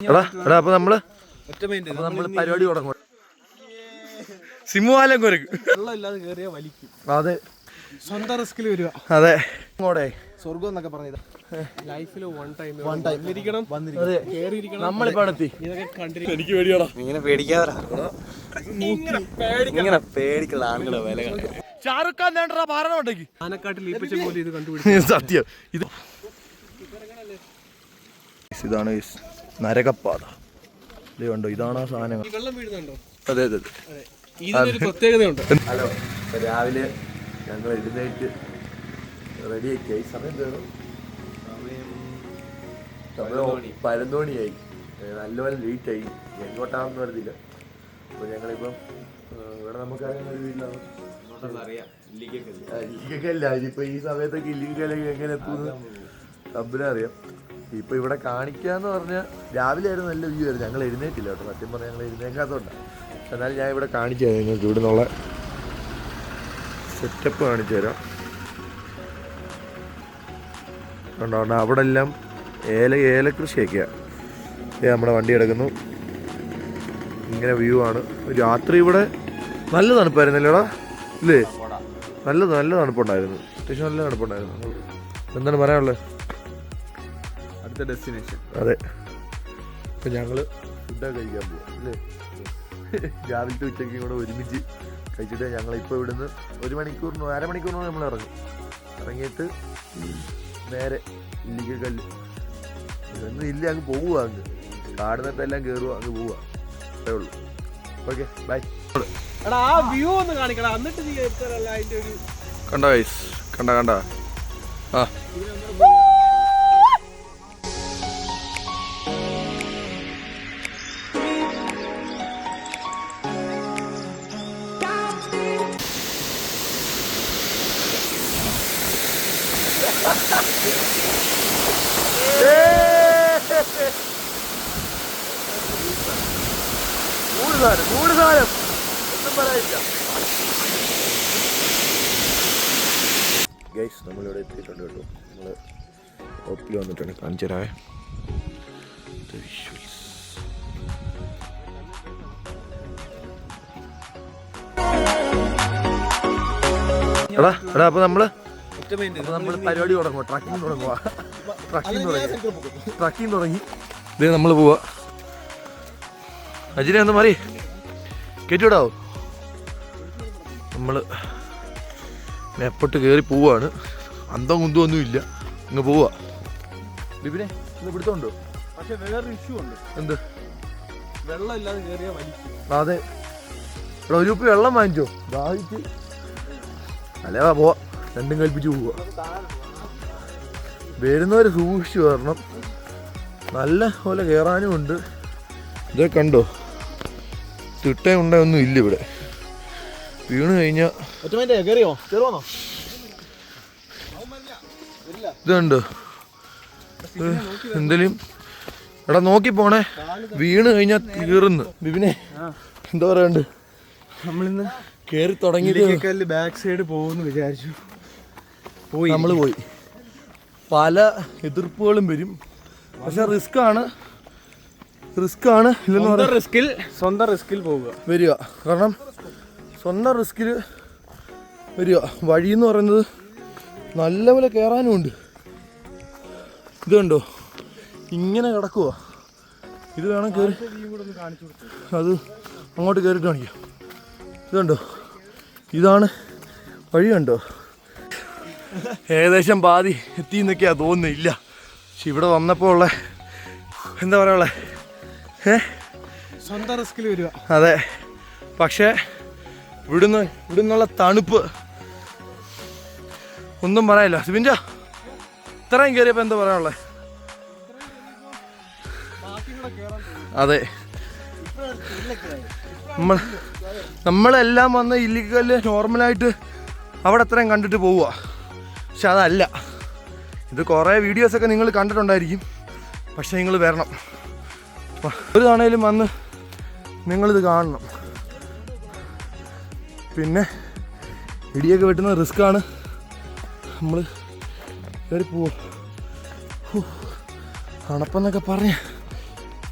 അപ്പൊ നമ്മള് പരിപാടി തുടങ്ങും. സിംഹാലം കുരക്ക് അതെ, സ്വന്തം റിസ്കിൽ വരിക. അതെ, സ്വർഗം എന്നൊക്കെ പറഞ്ഞത് ലൈഫിൽ നമ്മളിപ്പോ എത്തി. എനിക്ക് പേടിയാടാ. ഇങ്ങനെ പേടിക്കാതെ ഇങ്ങനെ പേടിക്കുള്ള ആളുകളെ വില ഷാറുഖ് ഖാൻ നേണ്ട പാറണുണ്ടെങ്കിൽ ആനക്കാട്ടിൽ ലീപ്പിച്ച പോലെ ഇത് കണ്ടുപിടിച്ചു. സത്യം. ഇതാണ് നരകപ്പാത. ഇത് കണ്ടോ, ഇതാണ് ആ സാധനം. വെള്ളം വീഴുന്നുണ്ടോ? അതെ അതെ അതെ. ഇതിനൊരു പ്രത്യേകതയുണ്ട്. ഹലോ, രാവിലെ ഞങ്ങൾ എഴുന്നേറ്റ് റെഡിയാക്കിയായി. സമയം തേടും, സമയം 11 നല്ലപോലെ ലേറ്റായി. എങ്ങോട്ടാണെന്ന് വരുന്നില്ല. അപ്പോൾ ഞങ്ങളിപ്പം ഇവിടെ നമുക്ക് ഒരു വീട്ടിലാണ്. ഇല്ലിക്കല്ല, ഇനിയിപ്പോൾ ഈ സമയത്തൊക്കെ ഇല്ലിക്കല്ലെങ്കിൽ എങ്ങനെ എത്തുന്നു തമ്പിനറിയാം. ഇപ്പം ഇവിടെ കാണിക്കാന്ന് പറഞ്ഞാൽ രാവിലെ ആയിരുന്നു നല്ല വ്യൂ ആയിരുന്നു. ഞങ്ങൾ എഴുന്നേറ്റില്ല കേട്ടോ, സത്യം പറഞ്ഞാൽ ഞങ്ങൾ എഴുന്നേക്കാത്തതുകൊണ്ടാണ്. എന്നാലും ഞാൻ ഇവിടെ കാണിച്ചു തരാം നിങ്ങൾക്ക്. ഇവിടെ നിന്നുള്ള സെറ്റപ്പ് കാണിച്ചു തരാം. കണ്ടോ, അവിടെ എല്ലാം ഏലകൃഷിയൊക്കെയാണ്. നമ്മുടെ വണ്ടി കിടക്കുന്നു. ഇങ്ങനെ വ്യൂ ആണ്. രാത്രി ഇവിടെ നല്ല തണുപ്പായിരുന്നല്ലോടാ, ഇല്ലേ? നല്ല തണുപ്പുണ്ടായിരുന്നു. അത്യാവശ്യം നല്ല തണുപ്പുണ്ടായിരുന്നു. എന്താണ് പറയാനുള്ളത്? അടുത്ത ഡെസ്റ്റിനേഷൻ. അതെ, ഇപ്പം ഞങ്ങൾ ഫുഡൊക്കെ കഴിക്കാൻ പോവാം, അല്ലേ? രാവിലത്തെ ഉച്ചയ്ക്കും കൂടെ ഒരുമിച്ച് കഴിച്ചിട്ട് ഞങ്ങളിപ്പോൾ ഇവിടുന്ന് 1 മണിക്കൂറിനോ അരമണിക്കൂറിനോ നമ്മൾ ഇറങ്ങും. ഇറങ്ങിയിട്ട് നേരെ ഇല്ലിക്കല്ല് ഇതൊന്നും ഇല്ല, അങ്ങ് പോവുക. അങ്ങ് കാടുന്നിട്ട് എല്ലാം കയറുക, അങ്ങ് പോവുക. അത്രേ ഉള്ളൂ. Okay, by. ആ വ്യൂ ഒന്ന് കാണിക്കണം, എന്നിട്ട് നീ അതിന്റെ ഒരു കണ്ടോ ഗൈസ്, കണ്ട ആ മൂന്ന് സാരം ഒന്നും പറയാനില്ല. ഗൈസ്, നമ്മളിവിടെ എത്തിയിട്ടുണ്ട് കേട്ടോ. നമ്മൾ ഓപ്പിൽ വന്നിട്ടാണ്. കാണിച്ചു തരാവേ. എടാ അപ്പൊ നമ്മള് പരിപാടി തുടങ്ങുക. ട്രക്കിംഗ് തുടങ്ങി. ഇതേ നമ്മൾ പോവാ. അജിനെ ഒന്ന് മാറി കയറ്റിവിടാവോ? നമ്മൾ മേപ്പോട്ട് കയറി പോവാണ്. അന്തം കുന്തമൊന്നും ഇല്ല, ഇങ്ങ് പോവാ. ബിബിനെ ഇന്ന് പിടുത്തമുണ്ടോ? പക്ഷെ വേറൊരു ഇഷ്യൂ ഉണ്ട്. എന്ത്? വെള്ളം ഇല്ലാതെ കയറിയാൽ വലിക്കും. അതെ, ഇവിടെ ഒരു കുപ്പി വെള്ളം വാങ്ങിച്ചോ, ദാഹിച്ച്. അല്ലേ പോവാ, രണ്ടും കൽപ്പിച്ച് പോവാ. വരുന്നവർ സൂക്ഷിച്ചു വരണം. നല്ല പോലെ കയറാനും ഉണ്ട്. ഇതൊക്കെ കണ്ടോ, തിട്ടയുണ്ടൊന്നും ഇല്ല ഇവിടെ. വീണ് കഴിഞ്ഞാൽ ഇതുണ്ടോ എന്തെങ്കിലും. എടാ നോക്കി പോണേ, വീണ് കഴിഞ്ഞാൽ തീർന്ന്. ബിബിനെ എന്താ പറയണ്ട്? നമ്മളിന്ന് കയറി തുടങ്ങി ബാക്ക് സൈഡ് പോകുമെന്ന് വിചാരിച്ചു. നമ്മൾ പോയി. പല എതിർപ്പുകളും വരും, പക്ഷെ റിസ്ക് ആണ് ഇല്ലെന്ന് പറയാം. സ്വന്തം റിസ്കിൽ പോവുക വരിക. കാരണം സ്വന്തം റിസ്കിൽ വരിക. വഴിയെന്ന് പറയുന്നത് നല്ലപോലെ കയറാനും ഉണ്ട്. ഇത് കണ്ടോ, ഇങ്ങനെ കിടക്കുക. ഇത് വേണം കയറി, അത് അങ്ങോട്ട് കയറിയിട്ട് കാണിക്കാം. ഇത് കണ്ടോ, ഇതാണ് വഴി. കണ്ടോ, ഏകദേശം പാതി എത്തിയെന്നൊക്കെയാ തോന്നുന്നില്ല. പക്ഷെ ഇവിടെ വന്നപ്പോൾ ഉള്ള എന്താ പറയാ, സ്വന്തം റിസ്കിൽ വരിക. അതെ, പക്ഷേ ഇവിടുന്നുള്ള തണുപ്പ് ഒന്നും പറയാനില്ല. സിബിൻജ ഇത്രയും കയറിയപ്പോൾ എന്താ പറയാനുള്ളത്? അതെ, നമ്മളെല്ലാം വന്ന് ഇല്ലിക്കല്ല് നോർമലായിട്ട് അവിടെ അത്രയും കണ്ടിട്ട് പോവുക. പക്ഷെ അതല്ല, ഇത് കുറേ വീഡിയോസൊക്കെ നിങ്ങൾ കണ്ടിട്ടുണ്ടായിരിക്കും. പക്ഷെ നിങ്ങൾ വരണം, ഒരു തവണയിലും വന്ന് നിങ്ങളിത് കാണണം. പിന്നെ ഇടിയൊക്കെ വെട്ടുന്ന റിസ്ക്കാണ്. നമ്മൾ കയറി പോവും. തണുപ്പെന്നൊക്കെ പറഞ്ഞ്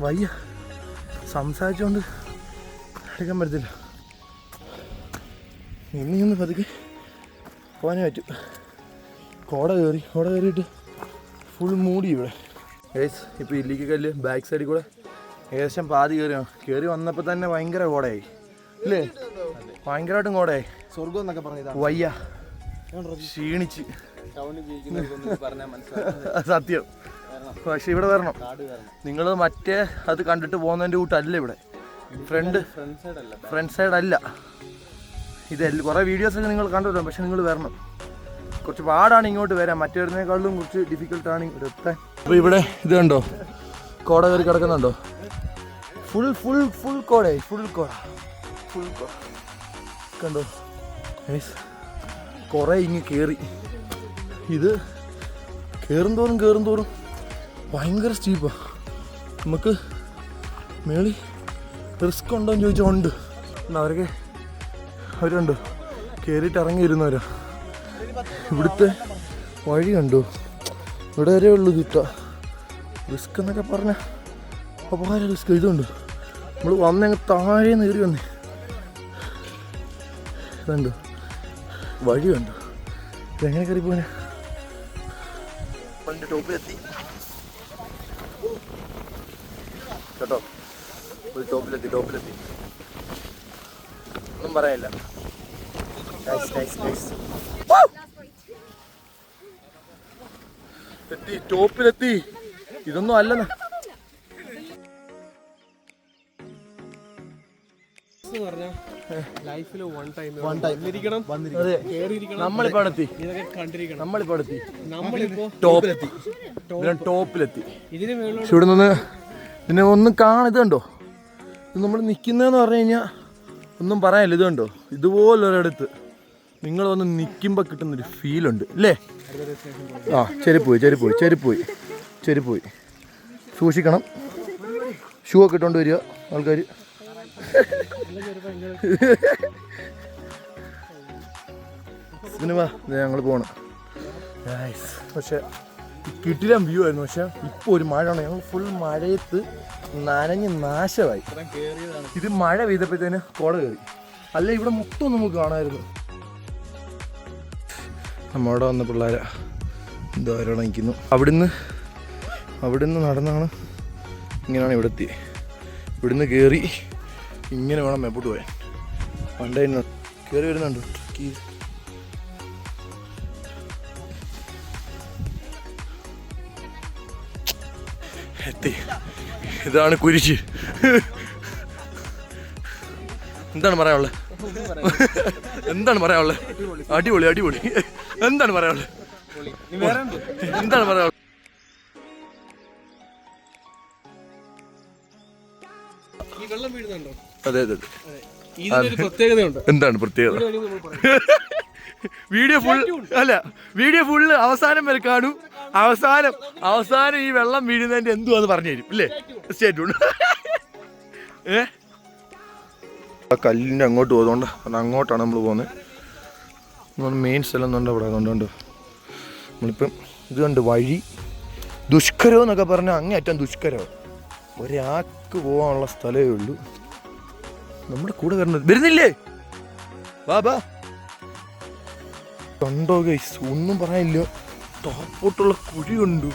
വയ്യ, സംസാരിച്ചുകൊണ്ട് എടുക്കാൻ പറ്റത്തില്ല. ഇനിയൊന്ന് പതുക്കെ പോകാനേ പറ്റും. കോട കയറിയിട്ട് ഫുൾ മൂടി ഇവിടെ. ഗൈസ് ഇപ്പോൾ ഇല്ലിക്ക് കല്ല് ബാക്ക് സൈഡിൽ കൂടെ ഏകദേശം പാതി കയറി വന്നപ്പോൾ തന്നെ ഭയങ്കര കോടയായി അല്ലേ? ഭയങ്കരമായിട്ടും കോടയായി. സ്വർഗം എന്നൊക്കെ പറഞ്ഞതാ. വയ്യ, ക്ഷീണിച്ച് സത്യം. പക്ഷെ ഇവിടെ വരണം. നിങ്ങൾ മറ്റേ അത് കണ്ടിട്ട് പോകുന്നതിൻ്റെ കൂട്ടല്ല ഇവിടെ. ഫ്രണ്ട് സൈഡ് അല്ല ഇത്. കുറേ വീഡിയോസൊക്കെ നിങ്ങൾ കണ്ടുവരാം. പക്ഷെ നിങ്ങൾ വരണം. കുറച്ച് പാടാണ് ഇങ്ങോട്ട് വരാൻ. മറ്റേതിനേക്കാളും കുറച്ച് ഡിഫിക്കൽട്ടാണ് ഇവിടെ എത്താൻ. അപ്പോൾ ഇവിടെ ഇത് കണ്ടോ, കോട കയറി കിടക്കുന്നുണ്ടോ? ഫുൾ കോടയായി. ഫുൾ കോട കണ്ടോ? കുറേ ഇങ്ങ് കയറി. ഇത് കയറും തോറും ഭയങ്കര സ്റ്റീപ്പാണ്. നമുക്ക് മേളി റിസ്ക് ഉണ്ടോ എന്ന് ചോദിച്ചാൽ ഉണ്ട്. അവരുണ്ടോ കയറിയിട്ട് ഇറങ്ങി വരുന്നവരാ. ഇവിടുത്തെ വഴി കണ്ടോ? ഇവിടെ വരെ ഉള്ളു കിട്ടാ. റിസ്ക് എന്നൊക്കെ പറഞ്ഞാൽ അപാര റിസ്ക്. ഇതുണ്ട്, നമ്മൾ വന്നങ്ങ് താഴെ കയറി വന്നേ. ഇതുണ്ടോ വഴി കണ്ടോ? ഇതെങ്ങനെ കയറി പോനെ? ടോപ്പിലെത്തി കേട്ടോ. ഒരു ടോപ്പിലെത്തി. ഒന്നും പറയാനില്ല. ടോപ്പിലെത്തി. ഇതൊന്നും അല്ലെന്ന്. നമ്മളിപ്പോ ടോപ്പിലെത്തി. ഇവിടെ നിന്ന് ഇതിനെ ഒന്നും കാണുന്നുണ്ടോ? ഇത് നമ്മൾ നിൽക്കുന്നതെന്ന് പറഞ്ഞു കഴിഞ്ഞാൽ ഒന്നും പറയാനില്ല. ഇത് കണ്ടോ? ഇതുപോലൊരിടത്ത് നിങ്ങൾ വന്ന് നിൽക്കുമ്പോൾ കിട്ടുന്നൊരു ഫീലുണ്ട് അല്ലേ? ആ ചെരുപ്പോയി സൂക്ഷിക്കണം. ഷൂ ഒക്കെ ഇട്ടുകൊണ്ട് വരിക ആൾക്കാർ. സിനിമ ഞങ്ങൾ പോകണം. പക്ഷെ കിട്ടില്ല വ്യൂ ആയിരുന്നു. പക്ഷെ ഇപ്പോൾ ഒരു മഴയാണ്. ഞങ്ങൾ ഫുൾ മഴയത്ത് നനഞ്ഞ് നാശമായി. ഇത് മഴ പെയ്തപ്പോഴത്തേന് കോട കയറി. അല്ല ഇവിടെ മൊത്തം നമുക്ക് കാണാമായിരുന്നു. നമ്മവിടെ വന്ന പിള്ളേരെ എന്തോ അവരോടെ നിൽക്കുന്നു. അവിടുന്ന് നടന്നാണ് ഇങ്ങനെയാണ് ഇവിടെ എത്തി. ഇവിടുന്ന് കയറി ഇങ്ങനെ വേണം മേപ്പോട്ട് പോയാൻ. പണ്ടേ കയറി വരുന്നുണ്ട്. എത്തി. ഇതാണ് കുരിശ്. എന്താണ് പറയാനുള്ളത്? അടിപൊളി. എന്താണ് പറയാനുള്ളത്? അതെ. എന്താണ് പ്രത്യേകത? വീഡിയോ ഫുള്ള് അവസാനം വരെ കാണൂ. അവസാനം ഈ വെള്ളം വീഴുന്നതിന്റെ എന്തുവാന്ന് പറഞ്ഞു തരും അല്ലേ? സ്റ്റേറ്റ് കല്ലിൻ്റെ അങ്ങോട്ട് പോകുന്നതുകൊണ്ട് അങ്ങോട്ടാണ് നമ്മൾ പോകുന്നത്. മെയിൻ സ്ഥലം എന്നുണ്ട് അവിടെ. അതുകൊണ്ടുണ്ട് നമ്മളിപ്പം ഇത് കണ്ട് വഴി ദുഷ്കരം എന്നൊക്കെ പറഞ്ഞാൽ അങ്ങേയറ്റം ദുഷ്കരമാണ്. ഒരാൾക്ക് പോകാനുള്ള സ്ഥലമേ ഉള്ളൂ. നമ്മുടെ കൂടെ വരുന്നില്ലേ? ബാ കണ്ടോ ഗൈസ്? ഒന്നും പറയാനില്ല. ടോപ്പോട്ടുള്ള കുഴി കണ്ടു.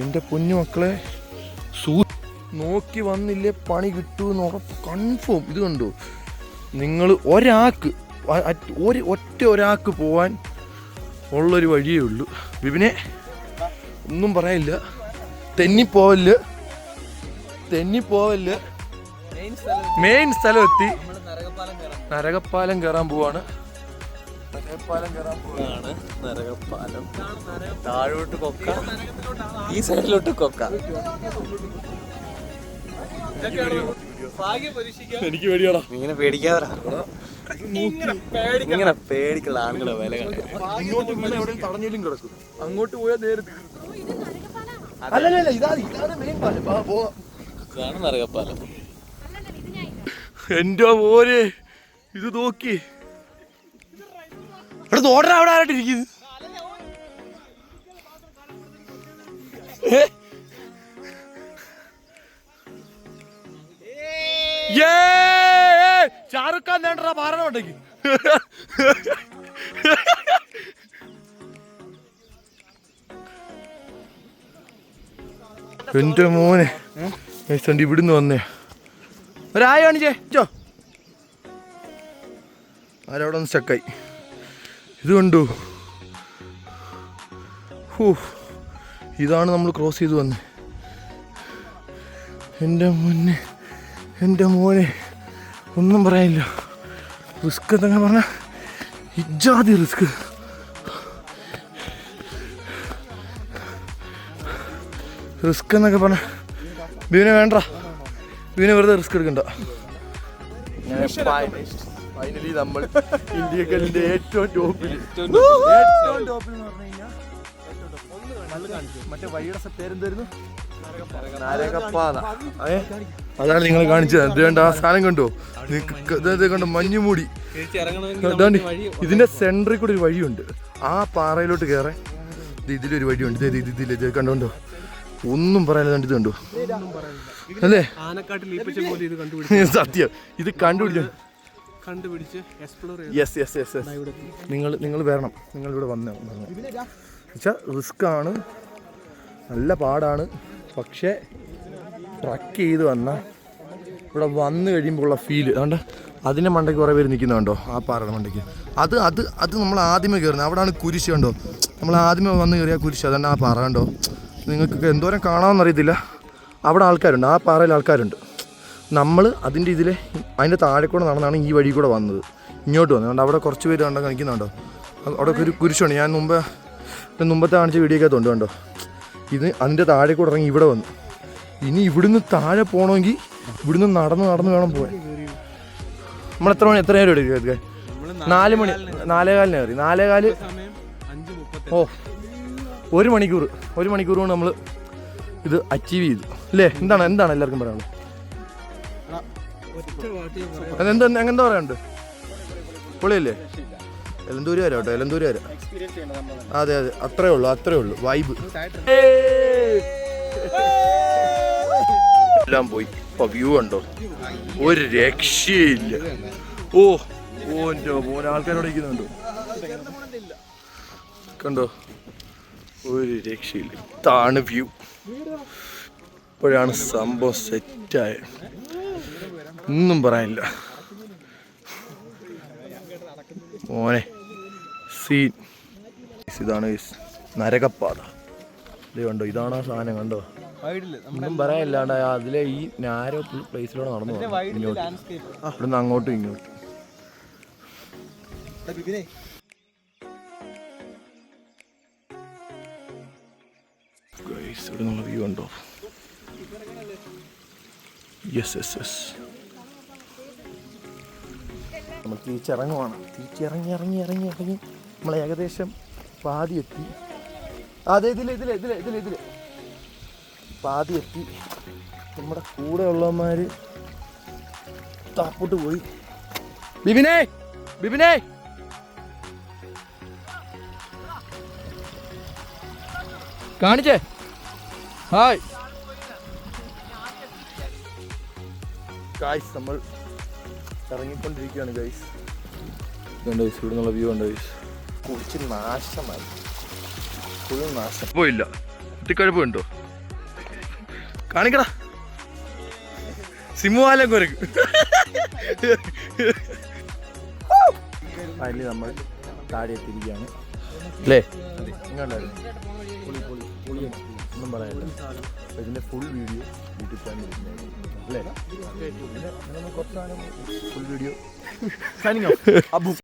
എൻ്റെ കുഞ്ഞു മക്കളെ നോക്കി വന്നില്ലേ പണി കിട്ടുമെന്ന് ഉറപ്പ് കൺഫേം. ഇത് കണ്ടു നിങ്ങൾ? ഒരാൾക്ക് പോവാൻ ഉള്ളൊരു വഴിയേ ഉള്ളൂ. വിപിനെ ഒന്നും പറയാനില്ല. തെന്നിപ്പോവല്ല്. മെയിൻ സ്ഥലം എത്തി. നരകപ്പാലം കയറാൻ പോവാണ്. താഴോട്ട് കൊക്ക, ഈ സൈഡിലോട്ട് കൊക്ക. എനിക്ക് പേടിയാടാ. ഇങ്ങനെ പേടിക്കാതെ ഇങ്ങനെ പേടിക്കുള്ള ആളുകളെ വില തടഞ്ഞിലും കിടക്കും. അങ്ങോട്ട് പോയാൽ നേരെ അല്ലല്ല. ഇതാണ് മെയിൻ പാലം. ഇതാണ് നരകപ്പാലം. എന്റെ മോനെ ഇത് നോക്കി. ഓർഡർ അവിടെ ആരായിട്ടിരിക്കുന്നത്? ഷാറുഖ് ഖാൻ നേണ്ട മാറണം ഉണ്ടെങ്കിൽ എന്റെ മോനെ ഇവിടുന്ന് വന്നേ ഒരായ കാണിച്ചേ ചോ ആരവിടെ ഒന്ന് സ്റ്റക്കായി ഇത് കണ്ടു ഇതാണ് നമ്മൾ ക്രോസ് ചെയ്ത് വന്നേ എൻ്റെ മോനെ ഒന്നും പറയാനില്ല റിസ്ക് എന്നൊക്കെ പറഞ്ഞാൽ ഇജാതി റിസ്ക് എന്നൊക്കെ പറഞ്ഞാൽ ബീവിനെ വേണ്ട ബീവിനെ വെറുതെ റിസ്ക് എടുക്കണ്ട ഫൈനലി നമ്മൾ ഇന്ത്യക്കലിന്റെ ഏറ്റവും ടോപ്പിൽ എന്ന് പറഞ്ഞു കഴിഞ്ഞാൽ മറ്റേ വഴിയുടെ പേരെന്തായിരുന്നു അതാണ് നിങ്ങൾ കാണിച്ചത് അതുകൊണ്ട് ആ സാധനം കണ്ടോ കണ്ടോ മഞ്ഞുമൂടി ഇതിന്റെ സെന്ററിൽ കൂടെ ഒരു വഴിയുണ്ട് ആ പാറയിലോട്ട് കയറാൻ ഇതിലൊരു വഴിയുണ്ട് ഇതിൽ കണ്ടോണ്ടോ ഒന്നും പറയാനില്ല ഇത് കണ്ടോ അല്ലേ സത്യം ഇത് കണ്ടുപിടിച്ച് നിങ്ങൾ വരണം നിങ്ങളിവിടെ വന്നേ വെച്ചാൽ റിസ്ക് ആണ് നല്ല പാടാണ് പക്ഷേ ട്രക്ക് ചെയ്ത് വന്നാൽ ഇവിടെ വന്നു കഴിയുമ്പോൾ ഉള്ള ഫീല് അതുകൊണ്ട് അതിൻ്റെ മണ്ടയ്ക്ക് കുറേ പേര് നിൽക്കുന്നുണ്ടോ ആ പാറയുടെ മണ്ടയ്ക്ക് അത് നമ്മൾ ആദ്യമേ കയറുന്നത് അവിടെയാണ് കുരിശ് കണ്ടോ നമ്മൾ ആദ്യമേ വന്ന് കയറിയ കുരിശ് അതുകൊണ്ട് ആ പാറ കണ്ടോ നിങ്ങൾക്ക് എന്തോരം കാണാമെന്നറിയത്തില്ല അവിടെ ആൾക്കാരുണ്ട് ആ പാറയിൽ ആൾക്കാരുണ്ട് നമ്മൾ അതിൻ്റെ അതിൻ്റെ താഴെ കൂടെ നടന്നാണ് ഈ വഴി കൂടെ വന്നത് ഇങ്ങോട്ട് വന്നത് അതുകൊണ്ട് അവിടെ കുറച്ച് പേര് കണ്ടോ നിൽക്കുന്നുണ്ടോ അവിടെ ഒരു കുരിശുണ്ട് ഞാൻ മുമ്പത്തെ കാണിച്ച വീഡിയോക്കകത്തുണ്ട് കണ്ടോ ഇത് അതിൻ്റെ താഴെ കൂടെ ഇറങ്ങി ഇവിടെ വന്നു ഇനി ഇവിടുന്ന് താഴെ പോകണമെങ്കിൽ ഇവിടുന്ന് നടന്ന് വേണം പോകാൻ നമ്മൾ എത്ര നേരം എടുക്കുക 4 മണി 4:15 കയറി 4:15 1 മണിക്കൂർ കൊണ്ട് നമ്മൾ ഇത് അച്ചീവ് ചെയ്തു അല്ലേ എന്താണ് എല്ലാവർക്കും പറയാനുള്ളത് എന്താ പറയാനുണ്ട് പൊളിയല്ലേ എലന്തൂര് വരാം കേട്ടോ എലന്തൂര് വരാം അതെ അത്രേ ഉള്ളൂ വൈബ് എല്ലാം പോയി ഇപ്പൊ വ്യൂ ഉണ്ടോ ഒരു രക്ഷയില്ല മോനെ ആൾക്കാരോട് ഇരിക്കുന്നുണ്ടോ കണ്ടോ ഒരു രക്ഷയില്ല ഇതാണ് വ്യൂ ഇപ്പോഴാണ് സംഭവം സെറ്റായ ഒന്നും പറയാനില്ല മോനെ സീൻ ഇതാണ് നരകപ്പാത ഇത് കണ്ടോ ഇതാണ് ആ സാധനം കണ്ടോ ഒന്നും പറയാനില്ലാണ്ട് അതിലെ ഈ നാരോ പ്ലേസിലൂടെ നടന്നു ഇങ്ങോട്ട് ഇവിടുന്ന് അങ്ങോട്ടും ഇങ്ങോട്ടും ഇവിടെ നിന്നുള്ള വ്യൂ ഉണ്ടോ യെസ് നമ്മൾ തിരിച്ചിറങ്ങുവാണ് ഇറങ്ങി നമ്മൾ ഏകദേശം പാതി എത്തി അതെ ഇതില് പാതി എത്തി നമ്മുടെ കൂടെ ഉള്ളവന്മാർ താപ്പോട്ട് പോയി ബിബിനെ കാണിച്ചേ ഹായ് ഗായ്സ് നമ്മൾ ഇറങ്ങിക്കൊണ്ടിരിക്കുകയാണ് ഗൈസ് ഇവിടെ നിന്നുള്ള വ്യൂ ഉണ്ട് ഗൈസ് കുറിച്ച് നാശമായി ഫുൾ നാശം പോയില്ല കുത്തിക്കഴുപ്പുണ്ടോ കാണിക്കടാ സിംഹവാലം കുരക്ക് അതിൽ നമ്മൾ താഴെ എത്തിയിരിക്കുകയാണ് അല്ലേ ഇങ്ങോട്ടായിരുന്നു ഒന്നും പറയാനില്ല ഇതിൻ്റെ ഫുൾ വീഡിയോ യൂട്യൂബ് ചാനലിൽ അല്ലേ കുറച്ച് ഫുൾ വീഡിയോ